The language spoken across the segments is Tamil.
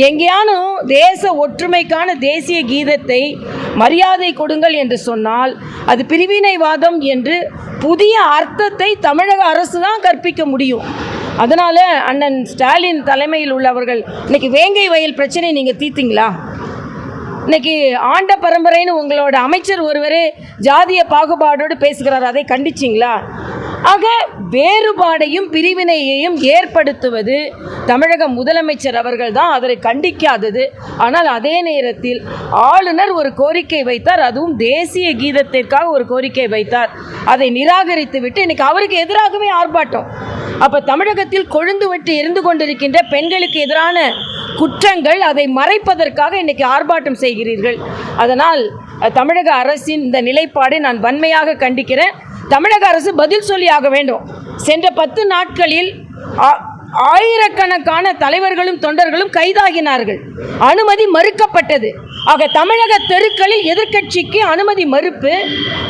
எங்கேயானும் தேச ஒற்றுமைக்கான தேசிய கீதத்தை மரியாதை கொடுங்கள் என்று சொன்னால் அது பிரிவினைவாதம் என்று புதிய அர்த்தத்தை தமிழக அரசு தான் கற்பிக்க முடியும். அதனால் அண்ணன் ஸ்டாலின் தலைமையில் உள்ளவர்கள் இன்னைக்கு வேங்கை வயல் பிரச்சனை நீங்கள் தீர்த்தீங்களா? இன்னைக்கு ஆண்ட பரம்பரைன்னு உங்களோட அமைச்சர் ஒருவரே ஜாதிய பாகுபாடோடு பேசுகிறார், அதை கண்டிச்சிங்களா? ஆக வேறுபாடையும் பிரிவினையையும் ஏற்படுத்துவது தமிழக முதலமைச்சர் அவர்கள் தான், அதை கண்டிக்காதது. ஆனால் அதே நேரத்தில் ஆளுநர் ஒரு கோரிக்கை வைத்தார், அதுவும் தேசிய கீதத்திற்காக ஒரு கோரிக்கை வைத்தார். அதை நிராகரித்து விட்டு இன்னைக்கு அவருக்கு எதிராகவே ஆர்ப்பாட்டம். அப்போ தமிழகத்தில் கொழுந்து விட்டு எரிந்து கொண்டிருக்கின்ற பெண்களுக்கு எதிரான குற்றங்கள், அதை மறைப்பதற்காக இன்னைக்கு ஆர்ப்பாட்டம் செய்கிறீர்கள். அதனால் தமிழக அரசின் இந்த நிலைப்பாடை நான் வன்மையாக கண்டிக்கிறேன். தமிழக அரசு பதில் சொல்லி ஆக வேண்டும். சென்ற 10 நாட்களில் ஆயிரக்கணக்கான தலைவர்களும் தொண்டர்களும் கைதாகினார்கள், அனுமதி மறுக்கப்பட்டது. ஆக தமிழக தெருக்களில் எதிர்க்கட்சிக்கு அனுமதி மறுப்பு,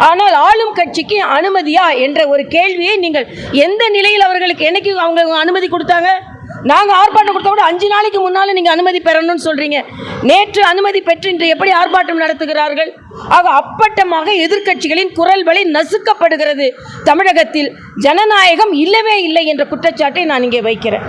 ஆனால் ஆளும் கட்சிக்கு அனுமதியா என்ற ஒரு கேள்வியை நீங்கள் எந்த நிலையில் அவர்களுக்கு என்னைக்கு அவங்க அனுமதி கொடுத்தாங்க? நாங்கள் ஆர்ப்பாட்டம் கொடுத்த கூட 5 நாளைக்கு முன்னால் நீங்கள் அனுமதி பெறணும்னு சொல்கிறீங்க. நேற்று அனுமதி பெற்று இன்று எப்படி ஆர்ப்பாட்டம் நடத்துகிறார்கள்? ஆக அப்பட்டமாக எதிர்க்கட்சிகளின் குரல் வழி நசுக்கப்படுகிறது. தமிழகத்தில் ஜனநாயகம் இல்லவே இல்லை என்ற குற்றச்சாட்டை நான் இங்கே வைக்கிறேன்.